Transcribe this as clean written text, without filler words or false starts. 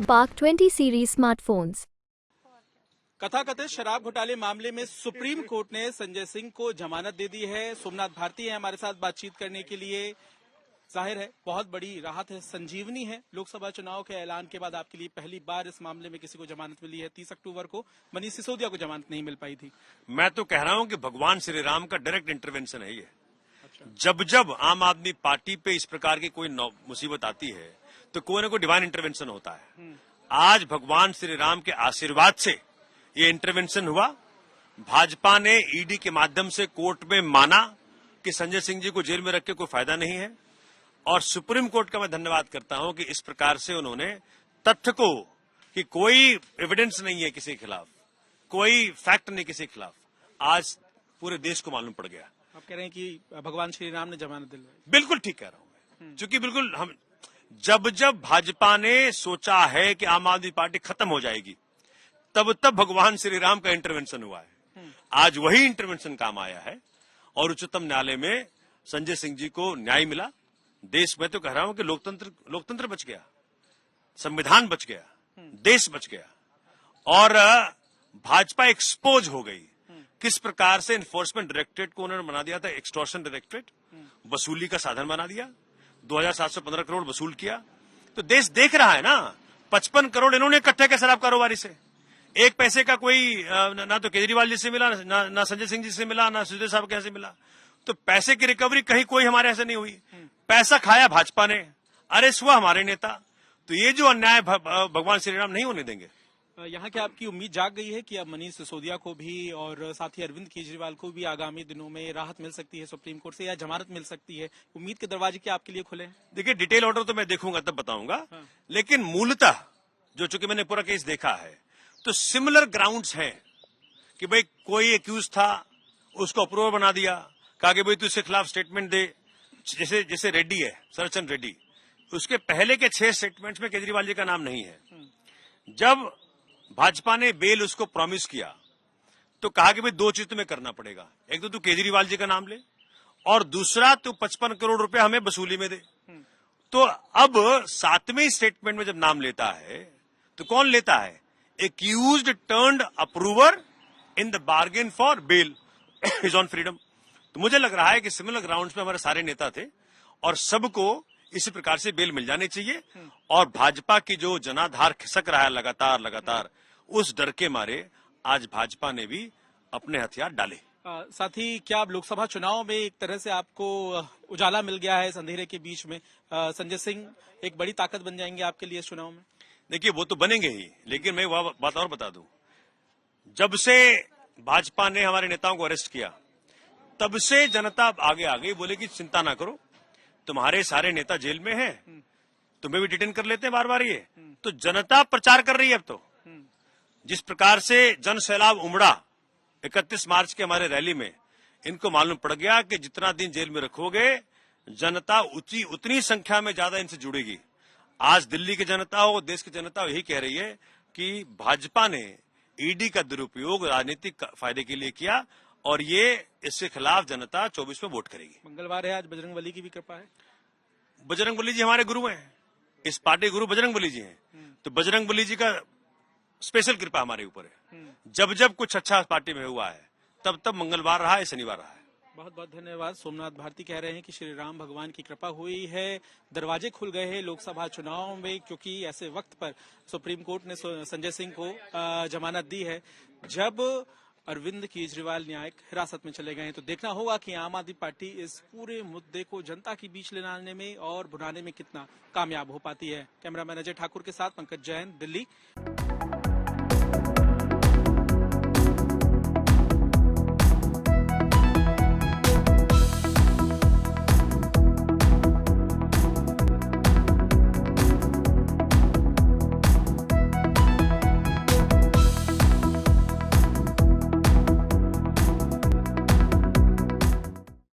Bark 20 series smartphones. कथाकथित शराब घोटाले मामले में सुप्रीम कोर्ट ने संजय सिंह को जमानत दे दी है। सोमनाथ भारती है हमारे साथ बातचीत करने के लिए। जाहिर है बहुत बड़ी राहत है, संजीवनी है। लोकसभा चुनाव के ऐलान के बाद आपके लिए पहली बार इस मामले में किसी को जमानत मिली है। 30 अक्टूबर को मनीष सिसोदिया को जमानत नहीं मिल पाई थी। मैं तो कह रहा हूं कि भगवान श्री राम का डायरेक्ट इंटरवेंशन है ये। जब जब आम आदमी पार्टी पे इस प्रकार की कोई मुसीबत आती है तो कोई ना कोई डिवाइन इंटरवेंशन होता है। आज भगवान श्री राम के आशीर्वाद से ये इंटरवेंशन हुआ। भाजपा ने ईडी के माध्यम से कोर्ट में माना कि संजय सिंह जी को जेल में रख के कोई फायदा नहीं है, और सुप्रीम कोर्ट का मैं धन्यवाद करता हूं कि इस प्रकार से उन्होंने तथ्य को, कि कोई एविडेंस नहीं है किसी के खिलाफ, कोई फैक्ट नहीं किसी के खिलाफ, आज पूरे देश को मालूम पड़ गया। आप कह रहे हैं कि भगवान श्री राम ने जमानत दिलवाई। बिल्कुल ठीक कह रहा हूं मैं, क्योंकि बिल्कुल हम जब जब भाजपा ने सोचा है कि आम आदमी पार्टी खत्म हो जाएगी, तब तब भगवान श्री राम का इंटरवेंशन हुआ है। आज वही इंटरवेंशन काम आया है और उच्चतम न्यायालय में संजय सिंह जी को न्याय मिला। देश में तो कह रहा हूं कि लोकतंत्र बच गया, संविधान बच गया, देश बच गया, और भाजपा एक्सपोज हो गई। किस प्रकार से एनफोर्समेंट डायरेक्टरेट को उन्होंने बना दिया था एक्सटॉर्शन डायरेक्टरेट, वसूली का साधन बना दिया, 2715 करोड़ वसूल किया। तो देश देख रहा है ना, 55 करोड़ इन्होंने इकट्ठे के शराब कारोबारी से। एक पैसे का कोई ना तो केजरीवाल जी से मिला, ना संजय सिंह जी से मिला, ना सिद्धू साहब के यहाँ से मिला। तो पैसे की रिकवरी कहीं कोई हमारे ऐसे नहीं हुई। पैसा खाया भाजपा ने, अरेस्ट हुआ हमारे नेता। तो ये जो अन्याय भगवान श्री राम नहीं होने देंगे। यहाँ की आपकी उम्मीद जाग गई है कि अब मनीष सिसोदिया को भी और साथ ही अरविंद केजरीवाल को भी आगामी दिनों में राहत मिल सकती है सुप्रीम कोर्ट से, या जमानत मिल सकती है? उम्मीद के दरवाजे क्या आपके लिए खुले हैं? देखिए, डिटेल ऑर्डर तो मैं देखूंगा तब बताऊंगा। लेकिन मूलतः जो, चूंकि मैंने पूरा केस देखा है, तो सिमिलर ग्राउंड्स हैं कि भाई कोई एक्यूज था, उसको अप्रूवर बना दिया, कहा कि भाई तू इसके खिलाफ स्टेटमेंट दे। जैसे रेड्डी है, शरदचंद्र रेड्डी, उसके पहले के 6 स्टेटमेंट्स में केजरीवाल जी का नाम नहीं है। जब भाजपा ने बेल उसको प्रॉमिस किया तो कहा कि भाई 2 चीज तुम्हें करना पड़ेगा, एक तो तू केजरीवाल जी का नाम ले, और दूसरा तू 55 करोड़ रुपए हमें वसूली में दे। तो अब 7वें स्टेटमेंट में जब नाम लेता है तो कौन लेता है? Accused turned approver in the bargain for bail is on freedom. तो मुझे लग रहा है कि सिमिलर ग्राउंड्स में हमारे सारे नेता थे और सबको इसी प्रकार से बेल मिल जानी चाहिए। और भाजपा की जो जनाधार खिसक रहा है लगातार, उस डर के मारे आज भाजपा ने भी अपने हथियार डाले। साथ ही क्या अब लोकसभा चुनाव में एक तरह से आपको उजाला मिल गया है इस अंधेरे के बीच में? संजय सिंह एक बड़ी ताकत बन जाएंगे आपके लिए इस चुनाव में? देखिए, वो तो बनेंगे ही, लेकिन मैं वह बात और बता दूं, जब से भाजपा ने हमारे नेताओं को अरेस्ट किया तब से जनता आगे आ गई, बोले कि चिंता ना करो, तुम्हारे सारे नेता जेल में हैं, तुम्हें भी डिटेन कर लेते हैं बार बार। ये तो जनता प्रचार कर रही है। अब तो जिस प्रकार से जन सैलाब उमड़ा 31 मार्च के हमारे रैली में, इनको मालूम पड़ गया कि जितना दिन जेल में रखोगे जनता उतनी संख्या में ज्यादा इनसे जुड़ेगी। आज दिल्ली की जनता हो, देश की जनता यही कह रही है कि भाजपा ने ईडी का दुरुपयोग राजनीतिक फायदे के लिए किया, और ये इसके खिलाफ जनता 24 में वोट करेगी। मंगलवार है आज, बजरंगबली की भी कृपा है। बजरंगबली जी हमारे गुरु हैं, इस पार्टी गुरु बजरंगबली जी हैं। तो बजरंगबली जी का स्पेशल कृपा हमारे ऊपर है। जब जब कुछ अच्छा पार्टी में हुआ है तब तब मंगलवार रहा है, शनिवार रहा है। बहुत बहुत धन्यवाद। सोमनाथ भारती कह रहे हैं कि श्री राम भगवान की कृपा हुई है, दरवाजे खुल गए हैं लोकसभा चुनाव में, क्योंकि ऐसे वक्त पर सुप्रीम कोर्ट ने संजय सिंह को जमानत दी है जब अरविंद केजरीवाल न्यायिक हिरासत में चले गए हैं। तो देखना होगा कि आम आदमी पार्टी इस पूरे मुद्दे को जनता के बीच ले लाने में और भुनाने में कितना कामयाब हो पाती है। कैमरामैन अजय ठाकुर के साथ पंकज जैन, दिल्ली।